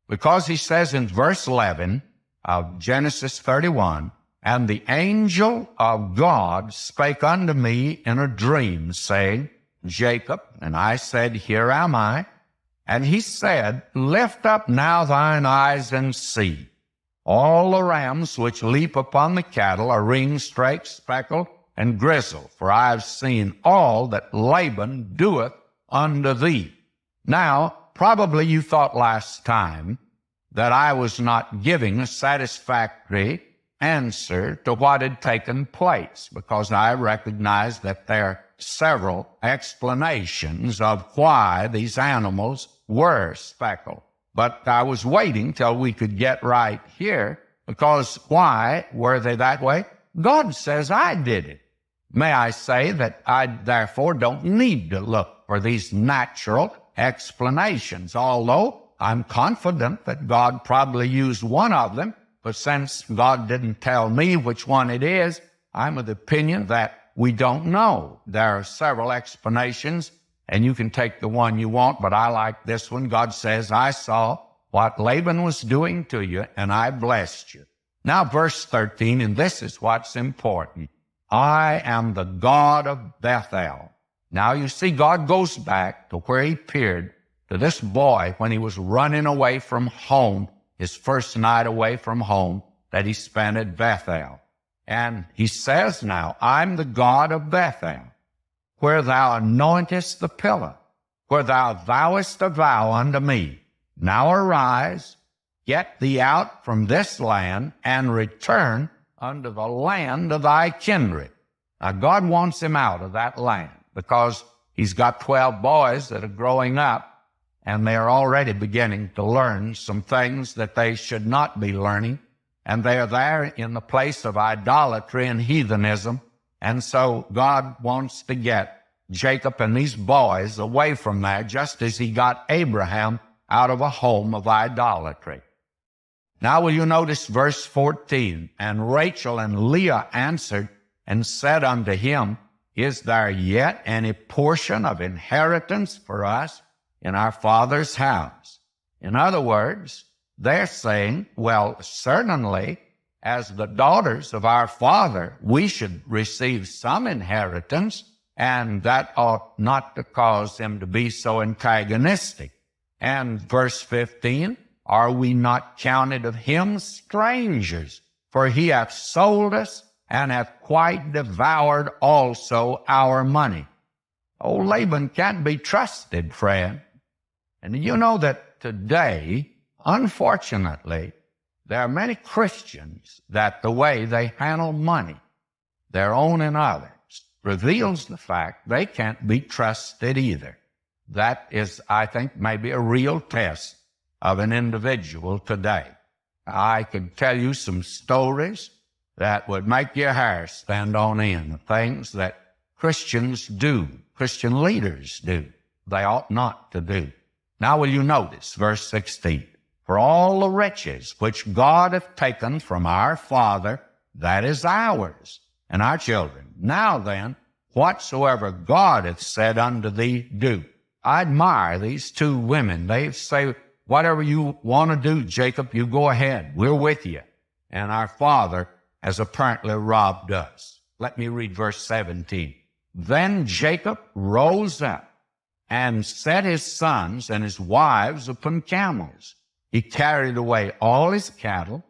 Because he says in verse 11 of Genesis 31, "And the angel of God spake unto me in a dream, saying, Jacob, and I said, Here am I. And he said, Lift up now thine eyes and see. All the rams which leap upon the cattle are ringed, straight, speckled, and grizzled, for I have seen all that Laban doeth unto thee." Now, probably you thought last time that I was not giving a satisfactory answer to what had taken place, because I recognize that there are several explanations of why these animals were speckled. But I was waiting till we could get right here, because why were they that way? God says I did it. May I say that I therefore don't need to look for these natural explanations, although I'm confident that God probably used one of them. But since God didn't tell me which one it is, I'm of the opinion that we don't know. There are several explanations, and you can take the one you want, but I like this one. God says, I saw what Laban was doing to you, and I blessed you. Now, verse 13, and this is what's important. I am the God of Bethel. Now, you see, God goes back to where he appeared to this boy when he was running away from home, his first night away from home that he spent at Bethel. And he says now, I'm the God of Bethel, where thou anointest the pillar, where thou vowest a vow unto me. Now arise, get thee out from this land, and return unto the land of thy kindred. Now God wants him out of that land, because he's got 12 boys that are growing up, and they're already beginning to learn some things that they should not be learning. And they're there in the place of idolatry and heathenism. And so God wants to get Jacob and these boys away from there, just as he got Abraham out of a home of idolatry. Now will you notice verse 14? And Rachel and Leah answered and said unto him, Is there yet any portion of inheritance for us in our father's house? In other words, they're saying, well, certainly, as the daughters of our father, we should receive some inheritance, and that ought not to cause him to be so antagonistic. And verse 15, are we not counted of him strangers? For he hath sold us, and hath quite devoured also our money. Oh, Laban can't be trusted, friend. And you know that today, unfortunately, there are many Christians that the way they handle money, their own and others, reveals the fact they can't be trusted either. That is, I think, maybe a real test of an individual today. I could tell you some stories that would make your hair stand on end, things that Christians do, Christian leaders do, they ought not to do. Now will you notice verse 16? For all the riches which God hath taken from our father, that is ours and our children. Now then, whatsoever God hath said unto thee, do. I admire these two women. They say, whatever you want to do, Jacob, you go ahead. We're with you. And our father has apparently robbed us. Let me read verse 17. Then Jacob rose up and set his sons and his wives upon camels. He carried away all his cattle,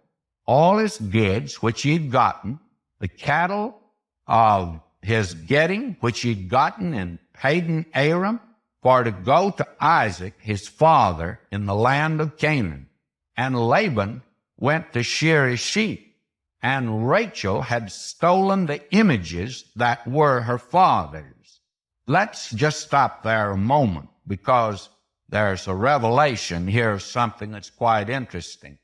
all his goods which he had gotten, the cattle of his getting which he had gotten in Padan Aram, for to go to Isaac his father in the land of Canaan. And Laban went to shear his sheep, and Rachel had stolen the images that were her father's. Let's just stop there a moment, because there's a revelation here of something that's quite interesting.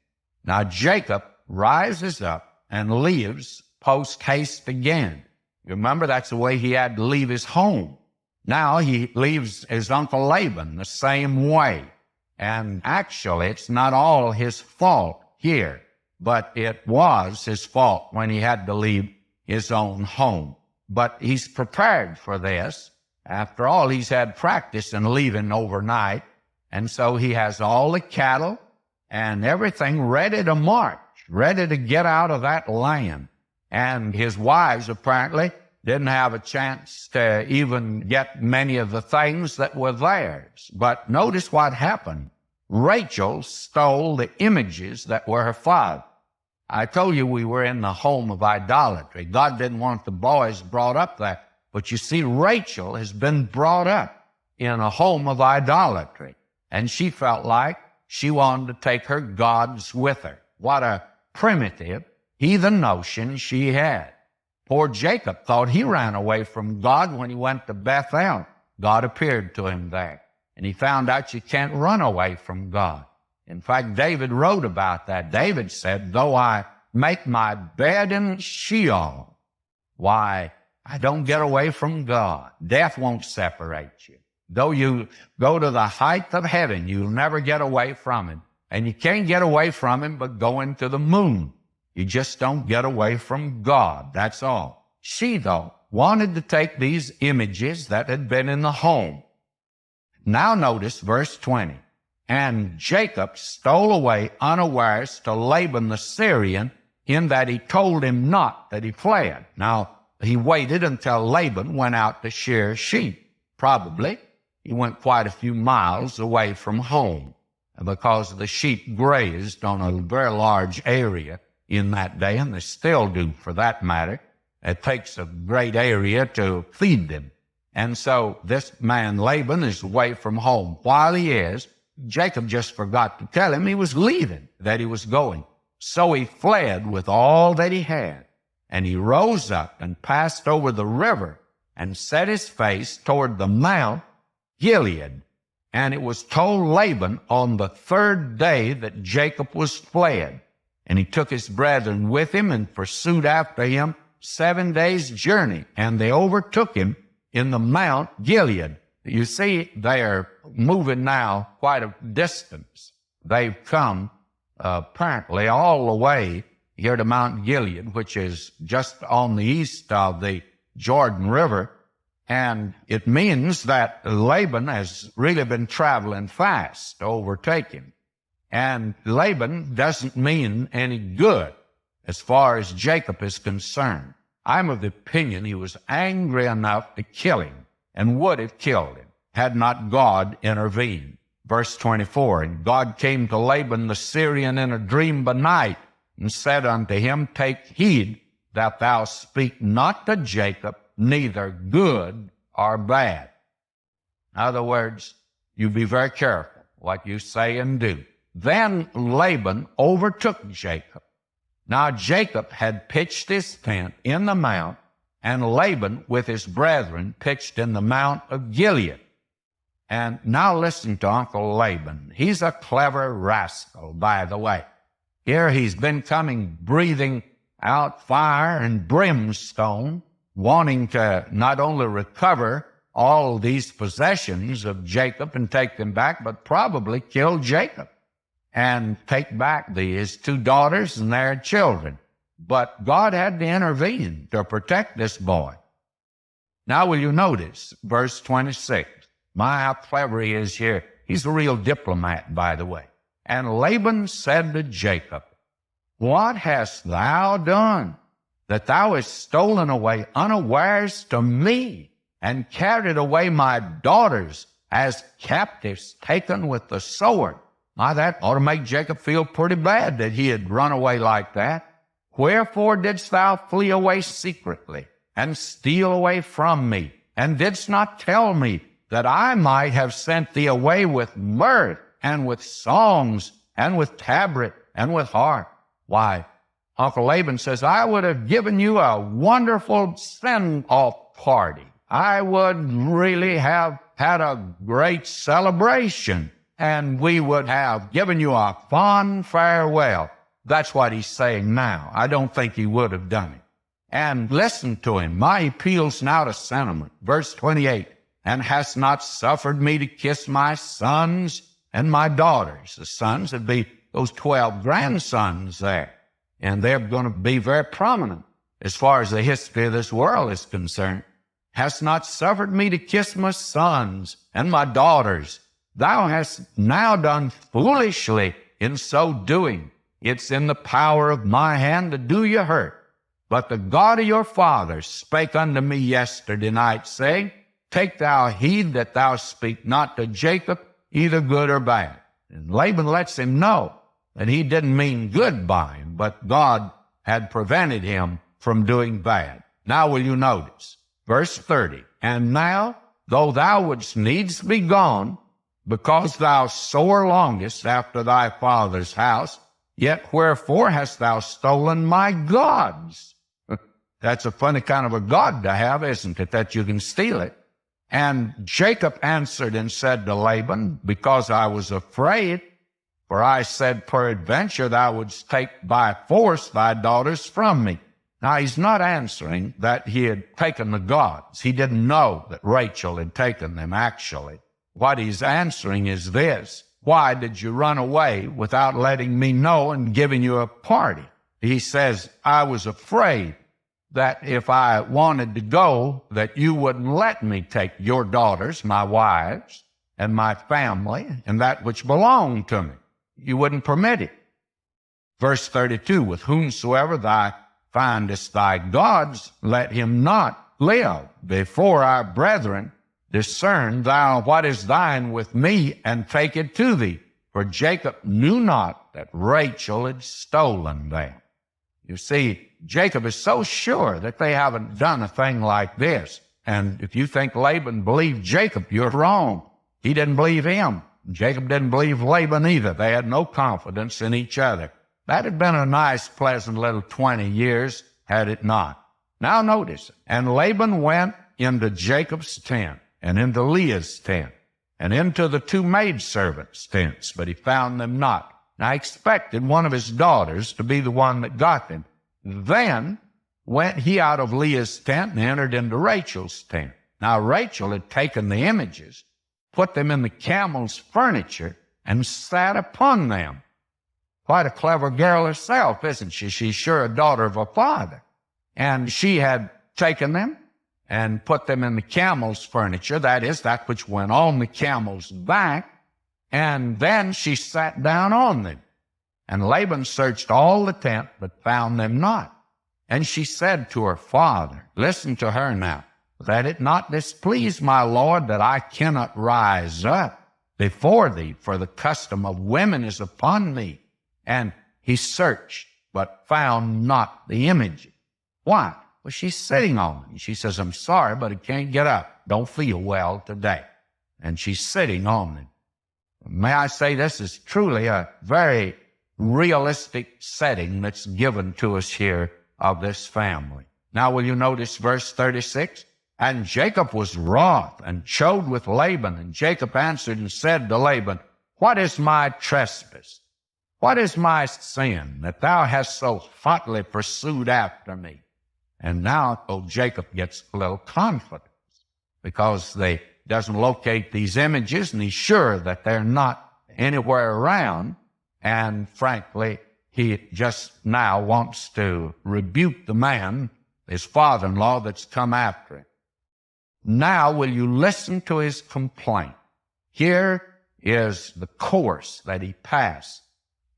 Now Jacob rises up and leaves post haste again. You remember, that's the way he had to leave his home. Now he leaves his uncle Laban the same way. And actually, it's not all his fault here, but it was his fault when he had to leave his own home. But he's prepared for this. After all, he's had practice in leaving overnight, and so he has all the cattle and everything ready to march, ready to get out of that land. And his wives apparently didn't have a chance to even get many of the things that were theirs. But notice what happened. Rachel stole the images that were her father. I told you we were in the home of idolatry. God didn't want the boys brought up there. But you see, Rachel has been brought up in a home of idolatry. And she felt like she wanted to take her gods with her. What a primitive, heathen notion she had. Poor Jacob thought he ran away from God when he went to Bethel. God appeared to him there, and he found out you can't run away from God. In fact, David wrote about that. David said, though I make my bed in Sheol, why, I don't get away from God. Death won't separate you. Though you go to the height of heaven, you'll never get away from him. And you can't get away from him but going to the moon. You just don't get away from God, that's all. She, though, wanted to take these images that had been in the home. Now notice verse 20. And Jacob stole away unawares to Laban the Syrian, in that he told him not that he fled. Now, he waited until Laban went out to shear sheep. Probably he went quite a few miles away from home, because the sheep grazed on a very large area in that day, and they still do for that matter. It takes a great area to feed them. And so this man Laban is away from home. While he is, Jacob just forgot to tell him he was leaving, that he was going. So he fled with all that he had, and he rose up and passed over the river and set his face toward the Mount Gilead. And it was told Laban on the third day that Jacob was fled. And he took his brethren with him and pursued after him 7 days' journey. And they overtook him in the Mount Gilead. You see, they are moving now quite a distance. They've come apparently all the way here to Mount Gilead, which is just on the east of the Jordan River. And it means that Laban has really been traveling fast to overtake him. And Laban doesn't mean any good as far as Jacob is concerned. I'm of the opinion he was angry enough to kill him, and would have killed him, had not God intervened. Verse 24, and God came to Laban the Syrian in a dream by night, and said unto him, take heed that thou speak not to Jacob, neither good or bad. In other words, you be very careful what you say and do. Then Laban overtook Jacob. Now Jacob had pitched his tent in the mount, and Laban with his brethren pitched in the Mount of Gilead. And now listen to Uncle Laban. He's a clever rascal, by the way. Here he's been coming breathing out fire and brimstone, wanting to not only recover all these possessions of Jacob and take them back, but probably kill Jacob and take back his 2 daughters and their children. But God had to intervene to protect this boy. Now will you notice verse 26? My, how clever he is here. He's a real diplomat, by the way. And Laban said to Jacob, what hast thou done, that thou hast stolen away unawares to me, and carried away my daughters as captives taken with the sword? Now that ought to make Jacob feel pretty bad that he had run away like that. Wherefore didst thou flee away secretly, and steal away from me, and didst not tell me that I might have sent thee away with mirth and with songs and with tabret and with harp. Why, Uncle Laban says, I would have given you a wonderful send-off party. I would really have had a great celebration, and we would have given you a fond farewell. That's what he's saying now. I don't think he would have done it. And listen to him. My appeals now to sentiment. Verse 28, and hast not suffered me to kiss my sons and my daughters. The sons would be those 12 grandsons there. And they're going to be very prominent as far as the history of this world is concerned. Hast not suffered me to kiss my sons and my daughters. Thou hast now done foolishly in so doing. It's in the power of my hand to do you hurt. But the God of your fathers spake unto me yesterday night, saying, Take thou heed that thou speak not to Jacob, either good or bad. And Laban lets him know that he didn't mean good by him, but God had prevented him from doing bad. Now will you notice? Verse 30, and now, though thou wouldst needs be gone, because thou sore longest after thy father's house, yet wherefore hast thou stolen my gods? That's a funny kind of a God to have, isn't it, that you can steal it? And Jacob answered and said to Laban, because I was afraid, for I said, peradventure thou wouldst take by force thy daughters from me. Now, he's not answering that he had taken the gods. He didn't know that Rachel had taken them, actually. What he's answering is this: why did you run away without letting me know and giving you a party? He says, I was afraid that if I wanted to go, that you wouldn't let me take your daughters, my wives, and my family, and that which belonged to me. You wouldn't permit it. Verse 32, with whomsoever thou findest thy gods, let him not live. Before our brethren, discern thou what is thine with me, and take it to thee. For Jacob knew not that Rachel had stolen them. You see, Jacob is so sure that they haven't done a thing like this. And if you think Laban believed Jacob, you're wrong. He didn't believe him. Jacob didn't believe Laban either. They had no confidence in each other. That had been a nice, pleasant little 20 years, had it not. Now notice, and Laban went into Jacob's tent, and into Leah's tent, and into the 2 maidservants' tents, but he found them not. And I expected one of his daughters to be the one that got them. Then went he out of Leah's tent and entered into Rachel's tent. Now Rachel had taken the images, put them in the camel's furniture, and sat upon them. Quite a clever girl herself, isn't she? She's sure a daughter of a father. And she had taken them and put them in the camel's furniture, that is, that which went on the camel's back, and then she sat down on them. And Laban searched all the tent, but found them not. And she said to her father, listen to her now, that it not displease my lord that I cannot rise up before thee, for the custom of women is upon me. And he searched, but found not the image. Why? Well, she's sitting on them. She says, I'm sorry, but I can't get up. Don't feel well today. And she's sitting on them. May I say, this is truly a very realistic setting that's given to us here of this family. Now, will you notice verse 36? And Jacob was wroth and chode with Laban. And Jacob answered and said to Laban, what is my trespass? What is my sin that thou hast so hotly pursued after me? And now, Jacob gets a little confidence because they doesn't locate these images, and he's sure that they're not anywhere around. And frankly, he just now wants to rebuke the man, his father-in-law, that's come after him. Now, will you listen to his complaint? Here is the course that he passed,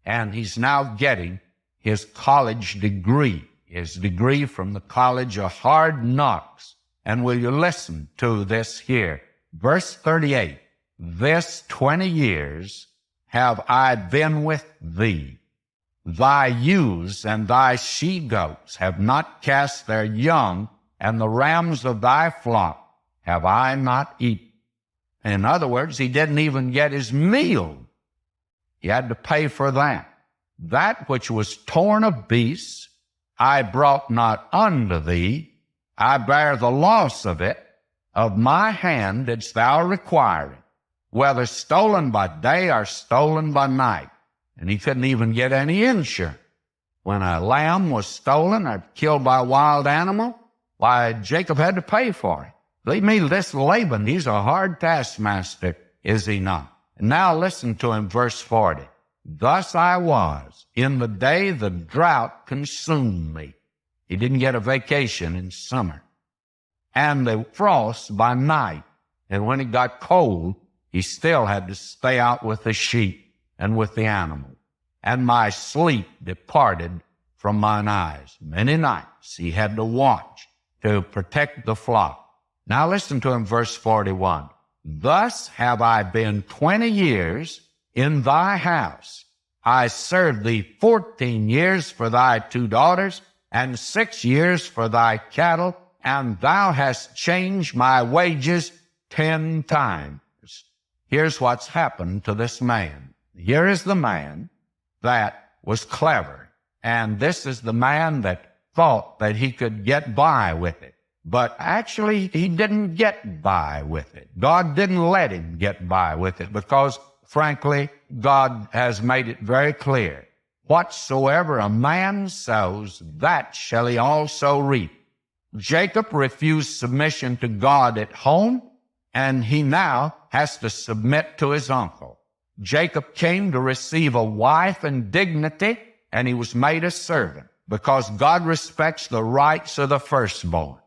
and he's now getting his college degree, his degree from the College of Hard Knocks. And will you listen to this here? Verse 38, this 20 years have I been with thee. Thy ewes and thy she-goats have not cast their young, and the rams of thy flock have I not eaten. In other words, he didn't even get his meal. He had to pay for that. That which was torn of beasts, I brought not unto thee. I bear the loss of it. Of my hand didst thou require it, whether stolen by day or stolen by night. And he couldn't even get any insurance. When a lamb was stolen or killed by a wild animal, why, Jacob had to pay for it. Believe me, this Laban, he's a hard taskmaster, is he not? And now listen to him, verse 40. Thus I was in the day the drought consumed me. He didn't get a vacation in summer. And the frost by night. And when it got cold, he still had to stay out with the sheep and with the animals. And my sleep departed from mine eyes. Many nights he had to watch to protect the flock. Now listen to him, verse 41. Thus have I been 20 years in thy house. I served thee 14 years for thy 2 daughters, and 6 years for thy cattle, and thou hast changed my wages 10 times. Here's what's happened to this man. Here is the man that was clever, and this is the man that thought that he could get by with it. But actually, he didn't get by with it. God didn't let him get by with it because, frankly, God has made it very clear. Whatsoever a man sows, that shall he also reap. Jacob refused submission to God at home, and he now has to submit to his uncle. Jacob came to receive a wife and dignity, and he was made a servant because God respects the rights of the firstborn.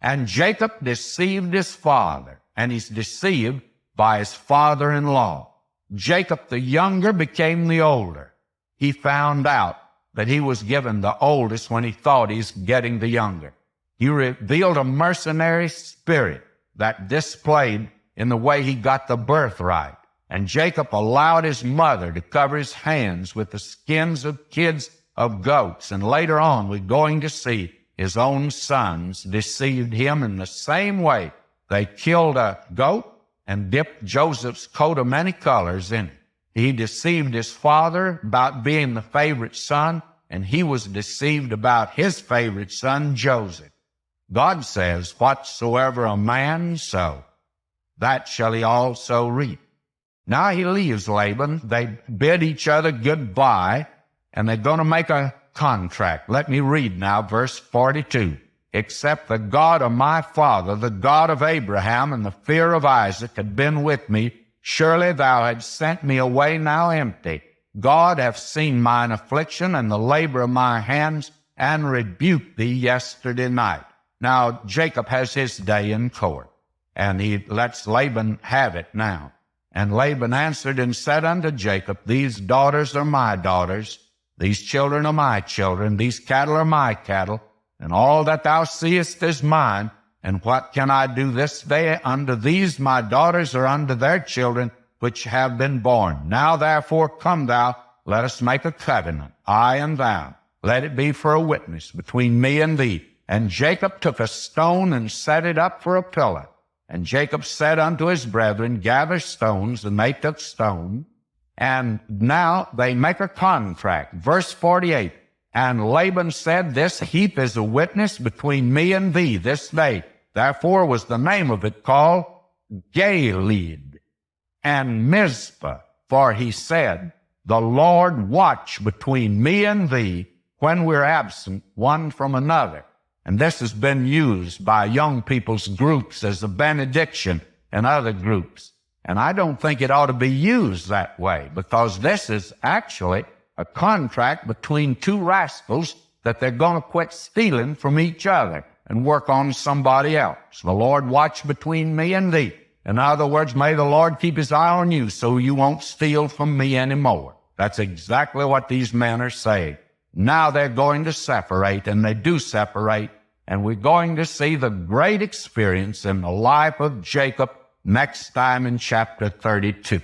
And Jacob deceived his father, and he's deceived by his father-in-law. Jacob the younger became the older. He found out that he was given the oldest when he thought he's getting the younger. He revealed a mercenary spirit that displayed in the way he got the birthright. And Jacob allowed his mother to cover his hands with the skins of kids of goats. And later on, we're going to see his own sons deceived him in the same way. They killed a goat and dipped Joseph's coat of many colors in it. He deceived his father about being the favorite son, and he was deceived about his favorite son, Joseph. God says, whatsoever a man sow, that shall he also reap. Now he leaves Laban. They bid each other goodbye, and they're going to make a contract. Let me read now verse 42. Except the God of my father, the God of Abraham, and the fear of Isaac had been with me, surely thou hadst sent me away now empty. God hath seen mine affliction and the labor of my hands, and rebuked thee yesterday night. Now Jacob has his day in court, and he lets Laban have it now. And Laban answered and said unto Jacob, these daughters are my daughters, these children are my children, these cattle are my cattle, and all that thou seest is mine. And what can I do this day unto these my daughters or unto their children which have been born? Now therefore come thou, let us make a covenant, I and thou. Let it be for a witness between me and thee. And Jacob took a stone and set it up for a pillar. And Jacob said unto his brethren, gather stones, and they took stone. And now they make a contract. Verse 48. And Laban said, this heap is a witness between me and thee this day. Therefore was the name of it called Gilead and Mizpah. For he said, the Lord watch between me and thee when we're absent one from another. And this has been used by young people's groups as a benediction and other groups. And I don't think it ought to be used that way, because this is actually a contract between two rascals that they're going to quit stealing from each other and work on somebody else. The Lord watch between me and thee. In other words, may the Lord keep his eye on you so you won't steal from me anymore. That's exactly what these men are saying. Now they're going to separate, and they do separate, and we're going to see the great experience in the life of Jacob next time in chapter 32.